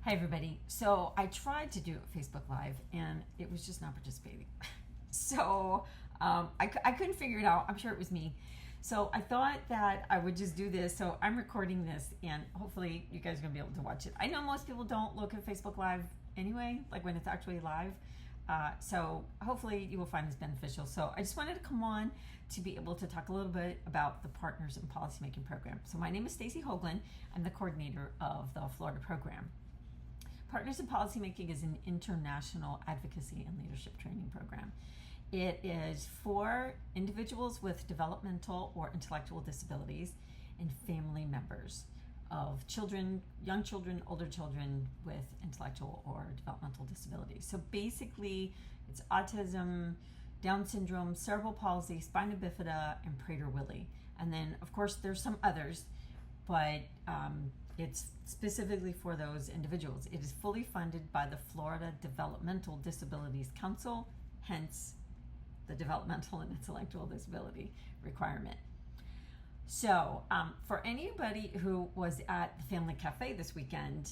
Hi everybody. So I tried to do a Facebook Live and it was just not participating. So I couldn't figure it out. I'm sure it was me. So I thought that I would just do this. So I'm recording this and hopefully you guys are going to be able to watch it. I know most people don't look at Facebook Live anyway, like when it's actually live. So hopefully you will find this beneficial. So I just wanted to come on to be able to talk a little bit about the Partners in Policymaking program. So my name is Stacy Hoagland. I'm the coordinator of the Florida program. Partners in Policymaking is an international advocacy and leadership training program. It is for individuals with developmental or intellectual disabilities and family members of children, young children, older children with intellectual or developmental disabilities. So basically, it's autism, Down syndrome, cerebral palsy, spina bifida, and Prader-Willi. And then, of course, there's some others, but it's specifically for those individuals. It is fully funded by the Florida Developmental Disabilities Council, hence the developmental and intellectual disability requirement. So for anybody who was at the Family Cafe this weekend,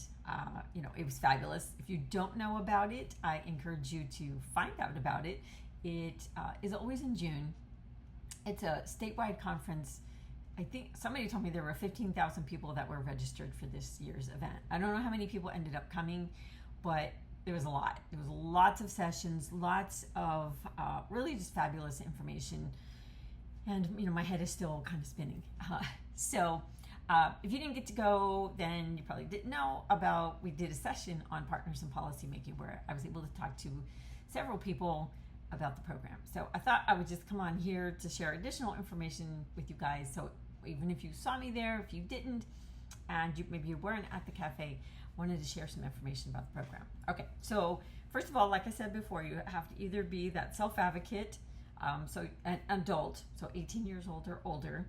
it was fabulous. If you don't know about it, I encourage you to find out about it. It is always in June. It's a statewide conference. I think somebody told me there were 15,000 people that were registered for this year's event. I don't know how many people ended up coming, but there was a lot. There was lots of sessions, lots of really just fabulous information. And, my head is still kind of spinning. So if you didn't get to go, then you probably didn't know about, we did a session on Partners in Policymaking where I was able to talk to several people about the program. So I thought I would just come on here to share additional information with you guys. So even if you saw me there, if you didn't, and maybe you weren't at the cafe, wanted to share some information about the program. Okay, so first of all, like I said before, you have to either be that self-advocate, so an adult, so 18 years old or older,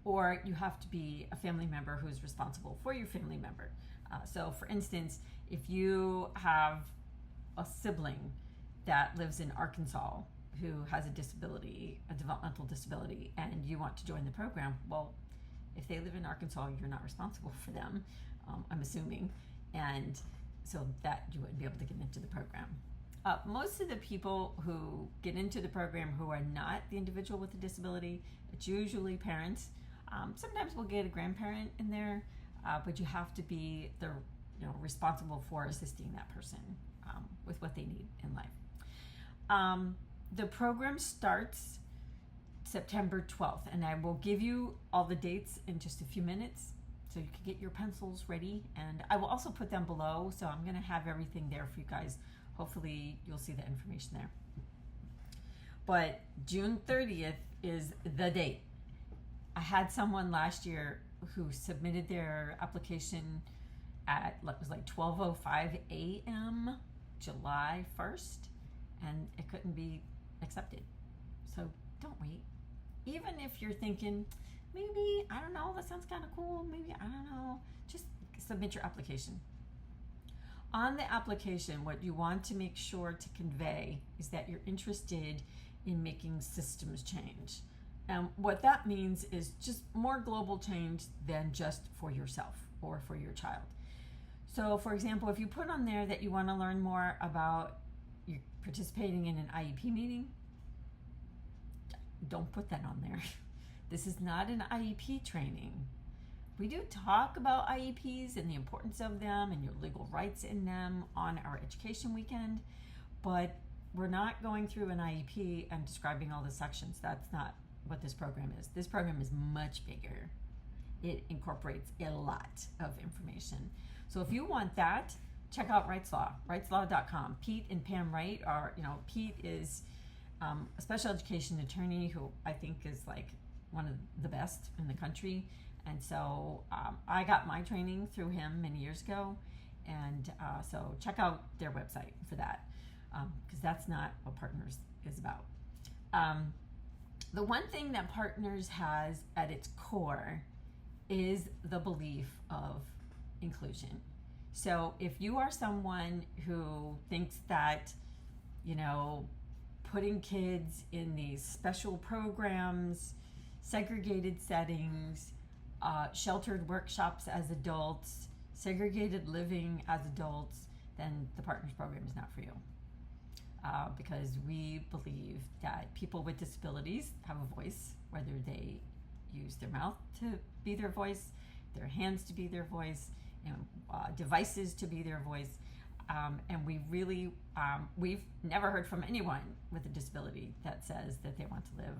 or you have to be a family member who is responsible for your family member. So for instance, if you have a sibling that lives in Arkansas who has a disability, a developmental disability, and you want to join the program, well, if they live in Arkansas, you're not responsible for them, I'm assuming, and so that you wouldn't be able to get into the program. Most of the people who get into the program who are not the individual with a disability, it's usually parents. Sometimes we'll get a grandparent in there, but you have to be responsible for assisting that person with what they need in life. The program starts September 12th, and I will give you all the dates in just a few minutes so you can get your pencils ready, and I will also put them below, so I'm going to have everything there for you guys. Hopefully you'll see the information there. But June 30th is the date. I had someone last year who submitted their application at, it was like 12:05 a.m. July 1st, and it couldn't be accepted. So don't wait. Even if you're thinking, maybe, I don't know, that sounds kind of cool, maybe, I don't know, just submit your application. On the application, what you want to make sure to convey is that you're interested in making systems change. And what that means is just more global change than just for yourself or for your child. So for example, if you put on there that you want to learn more about you participating in an IEP meeting, don't put that on there. This is not an IEP training. We do talk about IEPs and the importance of them and your legal rights in them on our education weekend, but we're not going through an IEP and describing all the sections. That's not what this program is. This program is much bigger. It incorporates a lot of information. So if you want that, check out Wright's Law, wrightslaw.com. Pete and Pam Wright are, Pete is a special education attorney who I think is like one of the best in the country. And so I got my training through him many years ago. And so check out their website for that, because that's not what Partners is about. The one thing that Partners has at its core is the belief of inclusion. So if you are someone who thinks that, putting kids in these special programs, segregated settings, sheltered workshops as adults, segregated living as adults, then the Partners Program is not for you. Because we believe that people with disabilities have a voice, whether they use their mouth to be their voice, their hands to be their voice, devices to be their voice. And we really, we've never heard from anyone with a disability that says that they want to live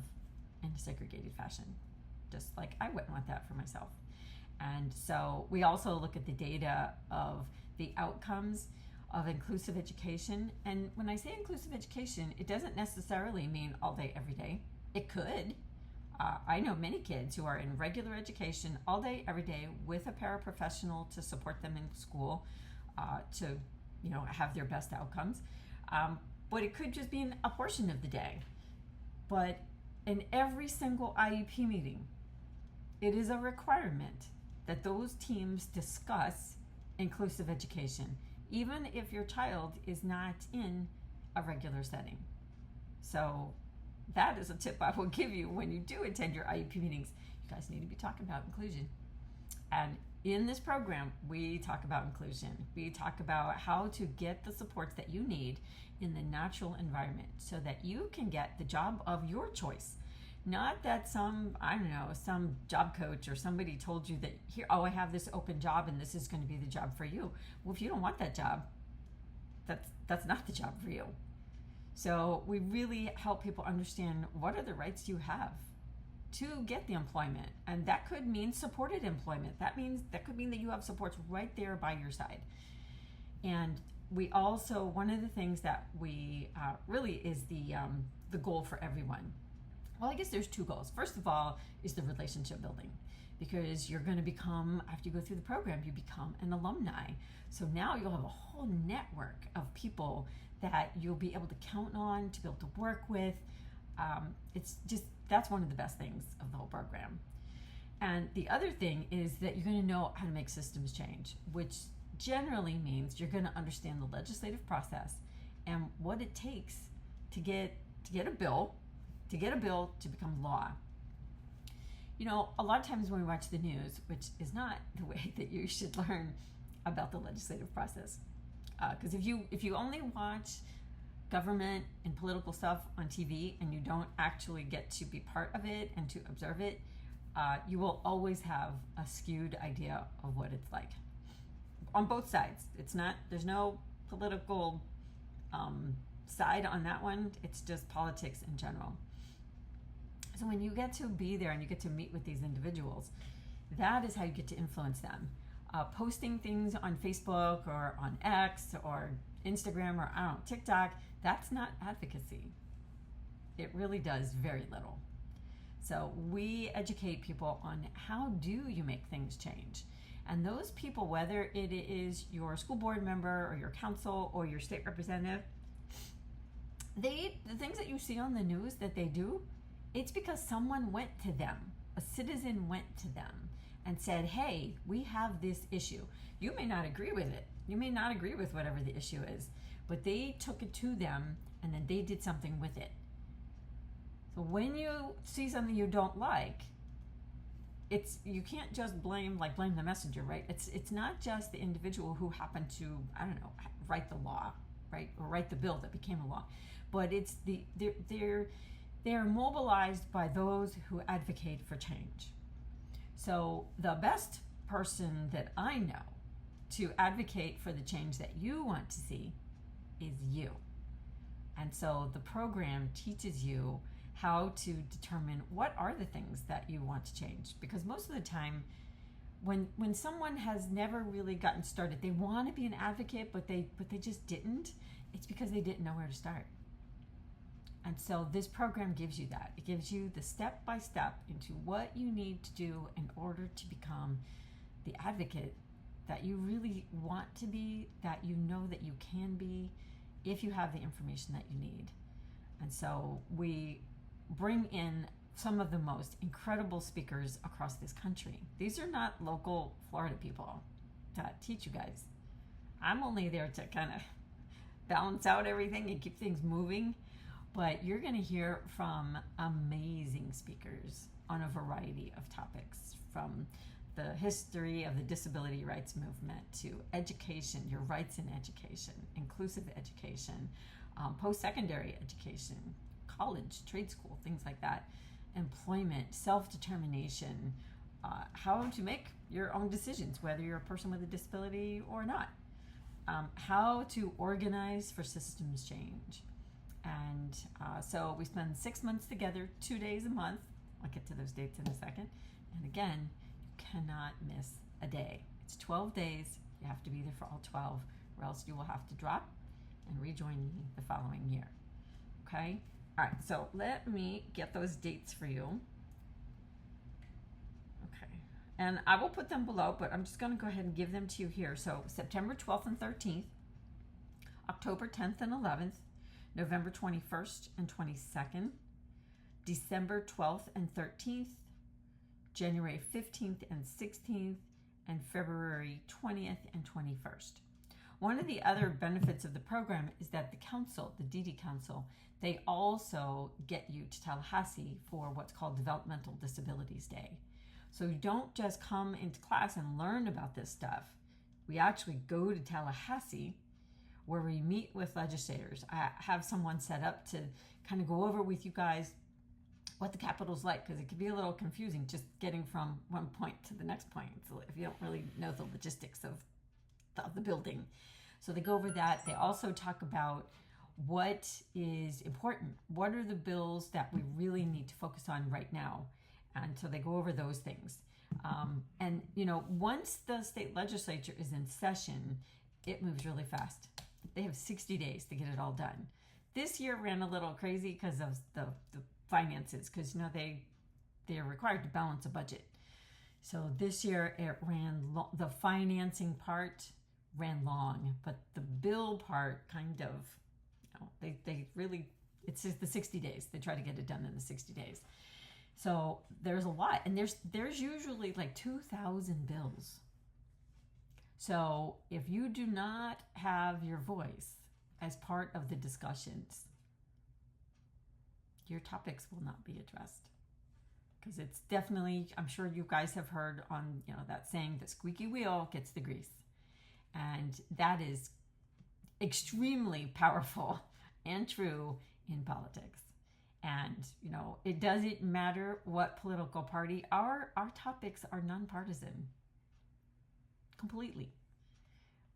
in a segregated fashion, just like I wouldn't want that for myself. And so we also look at the data of the outcomes of inclusive education. And when I say inclusive education, it doesn't necessarily mean all day, every day. It could. I know many kids who are in regular education all day, every day with a paraprofessional to support them in school to, have their best outcomes. But it could just be in a portion of the day. But in every single IEP meeting, it is a requirement that those teams discuss inclusive education, even if your child is not in a regular setting. So that is a tip I will give you when you do attend your IEP meetings. You guys need to be talking about inclusion. And in this program, we talk about inclusion. We talk about how to get the supports that you need in the natural environment so that you can get the job of your choice. Not that some job coach or somebody told you that I have this open job and this is going to be the job for you. Well, if you don't want that job, that's not the job for you. So we really help people understand what are the rights you have to get the employment. And that could mean supported employment. That could mean that you have supports right there by your side. And we also, one of the things that we really is the goal for everyone. Well, I guess there's two goals. First of all is the relationship building, because you're going to become, after you go through the program, you become an alumni. So now you'll have a whole network of people that you'll be able to count on, to be able to work with. That's one of the best things of the whole program. And the other thing is that you're going to know how to make systems change, which generally means you're going to understand the legislative process and what it takes to get a bill to become law. A lot of times when we watch the news, which is not the way that you should learn about the legislative process, because if you only watch government and political stuff on TV and you don't actually get to be part of it and to observe it, you will always have a skewed idea of what it's like on both sides. There's no political side on that one. It's just politics in general. So when you get to be there and you get to meet with these individuals, that is how you get to influence them. Posting things on Facebook or on X or Instagram or TikTok, that's not advocacy. It really does very little. So we educate people on how do you make things change. And those people, whether it is your school board member or your council or your state representative, the things that you see on the news that they do, it's because someone went to them, a citizen went to them and said, hey, we have this issue. You may not agree with it. You may not agree with whatever the issue is, but they took it to them and then they did something with it. So when you see something you don't like, you can't just blame the messenger, right? It's not just the individual who happened to, write the law, right? Or write the bill that became a law. But it's they're mobilized by those who advocate for change. So the best person that I know to advocate for the change that you want to see is you. And so the program teaches you how to determine what are the things that you want to change. Because most of the time, when someone has never really gotten started, they want to be an advocate, but they just didn't. It's because they didn't know where to start. And so this program gives you that. It gives you the step-by-step into what you need to do in order to become the advocate that you really want to be, that you know that you can be, if you have the information that you need. And so we bring in some of the most incredible speakers across this country. These are not local Florida people that teach you guys. I'm only there to kind of balance out everything and keep things moving. But you're going to hear from amazing speakers on a variety of topics, from the history of the disability rights movement to education, your rights in education, inclusive education, post-secondary education, college, trade school, things like that, employment, self-determination, how to make your own decisions, whether you're a person with a disability or not, how to organize for systems change. And so we spend 6 months together, 2 days a month. I'll get to those dates in a second. And again, you cannot miss a day. It's 12 days. You have to be there for all 12, or else you will have to drop and rejoin me the following year. Okay? All right, so let me get those dates for you. Okay. And I will put them below, but I'm just going to go ahead and give them to you here. So September 12th and 13th, October 10th and 11th, November 21st and 22nd, December 12th and 13th, January 15th and 16th, and February 20th and 21st. One of the other benefits of the program is that the council, the DD Council, they also get you to Tallahassee for what's called Developmental Disabilities Day. So you don't just come into class and learn about this stuff. We actually go to Tallahassee where we meet with legislators. I have someone set up to kind of go over with you guys what the Capitol's like, because it can be a little confusing just getting from one point to the next point if you don't really know the logistics of the building. So they go over that. They also talk about what is important. What are the bills that we really need to focus on right now? And so they go over those things. And, you know, once the state legislature is in session, it moves really fast. They have 60 days to get it all done. This year ran a little crazy because of the finances, because, you know, they're required to balance a budget. So this year it ran, the financing part ran long, but the bill part kind of, you know, they really, it's just the 60 days. They try to get it done in the 60 days. So there's a lot, and there's usually like 2,000 bills. So if you do not have your voice as part of the discussions, your topics will not be addressed. Because it's definitely, I'm sure you guys have heard on, you know, that saying, the squeaky wheel gets the grease. And that is extremely powerful and true in politics. And, you know, it doesn't matter what political party, our topics are nonpartisan. Completely.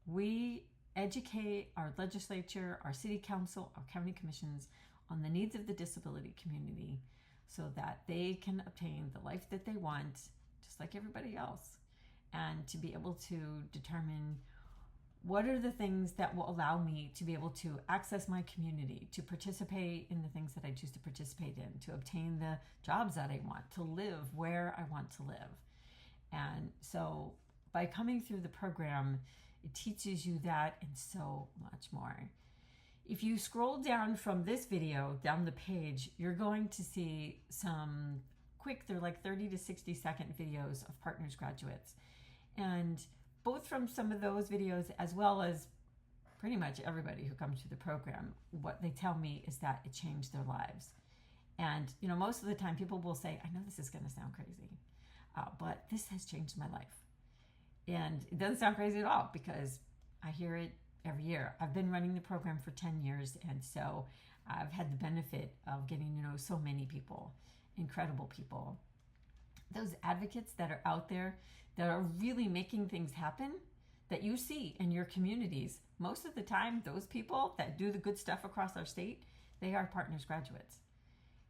We educate our legislature, our city council, our county commissions on the needs of the disability community so that they can obtain the life that they want, just like everybody else, and to be able to determine what are the things that will allow me to be able to access my community, to participate in the things that I choose to participate in, to obtain the jobs that I want, to live where I want to live. And so by coming through the program, it teaches you that and so much more. If you scroll down from this video, down the page, you're going to see some quick, they're like 30 to 60 second videos of Partners graduates. And both from some of those videos, as well as pretty much everybody who comes to the program, what they tell me is that it changed their lives. And, you know, most of the time people will say, I know this is going to sound crazy, but this has changed my life. And it doesn't sound crazy at all because I hear it every year. I've been running the program for 10 years, and so I've had the benefit of getting to know so many people, incredible people. Those advocates that are out there that are really making things happen that you see in your communities, most of the time, those people that do the good stuff across our state, they are Partners graduates.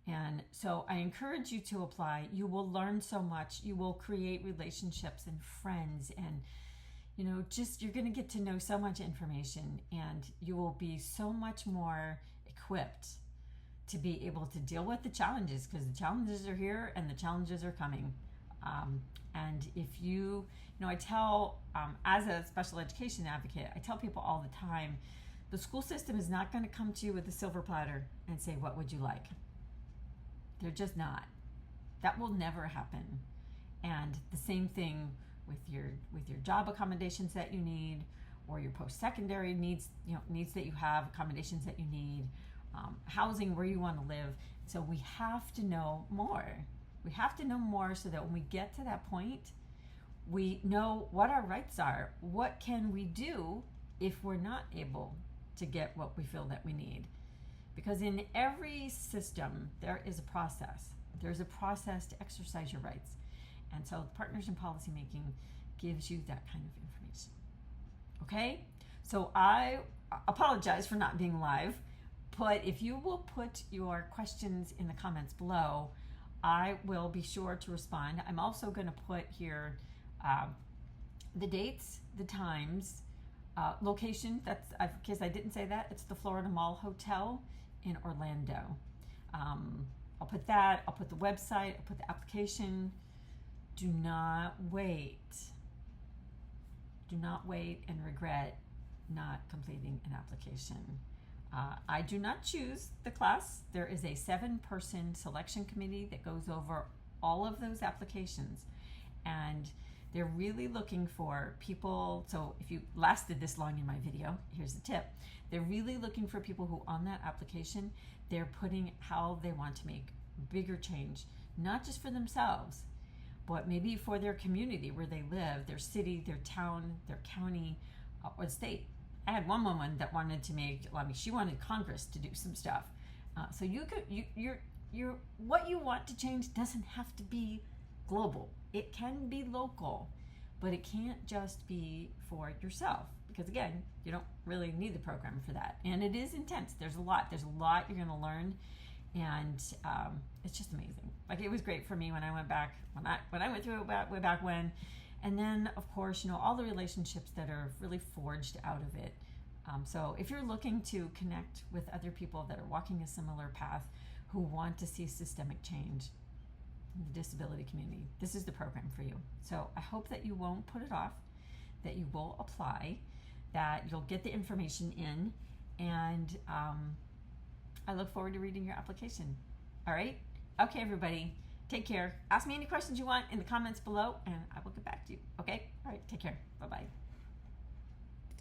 And so I encourage you to apply. You will learn so much. You will create relationships and friends, and, you know, just, you're going to get to know so much information, and you will be so much more equipped to be able to deal with the challenges, because the challenges are here and the challenges are coming. And if you know, I tell, as a special education advocate, I tell people all the time, the school system is not going to come to you with a silver platter and say, what would you like? They're just not. That will never happen. And the same thing with your job accommodations that you need, or your post-secondary needs, you know, needs that you have, accommodations that you need, housing where you want to live. So we have to know more. We have to know more so that when we get to that point, We know what our rights are. What can we do if we're not able to get what we feel that we need? Because in every system, there is a process. There's a process to exercise your rights. And so Partners in Policymaking gives you that kind of information. Okay? So I apologize for not being live, but if you will put your questions in the comments below, I will be sure to respond. I'm also going to put here the dates, the times, location. That's, in case I didn't say that, it's the Florida Mall Hotel in Orlando. I'll put that. I'll put the website. I'll put the application. Do not wait. Do not wait and regret not completing an application. I do not choose the class. There is a 7-person selection committee that goes over all of those applications, and they're really looking for people. So if you lasted this long in my video, here's the tip. They're really looking for people who on that application, they're putting how they want to make bigger change, not just for themselves, but maybe for their community where they live, their city, their town, their county, or the state. I had one woman that wanted to she wanted Congress to do some stuff. So what you want to change doesn't have to be global. It can be local, but it can't just be for yourself, because again, you don't really need the program for that. And it is intense. There's a lot you're going to learn, and it's just amazing. Like, it was great for me when I went back, when I went through it way back when. And then, of course, all the relationships that are really forged out of it. So if you're looking to connect with other people that are walking a similar path, who want to see systemic change in the disability community, this is the program for you. So I hope that you won't put it off, that you will apply, that you'll get the information in, and I look forward to reading your application. All right? Okay, everybody. Take care. Ask me any questions you want in the comments below, and I will get back to you. Okay? All right. Take care. Bye-bye.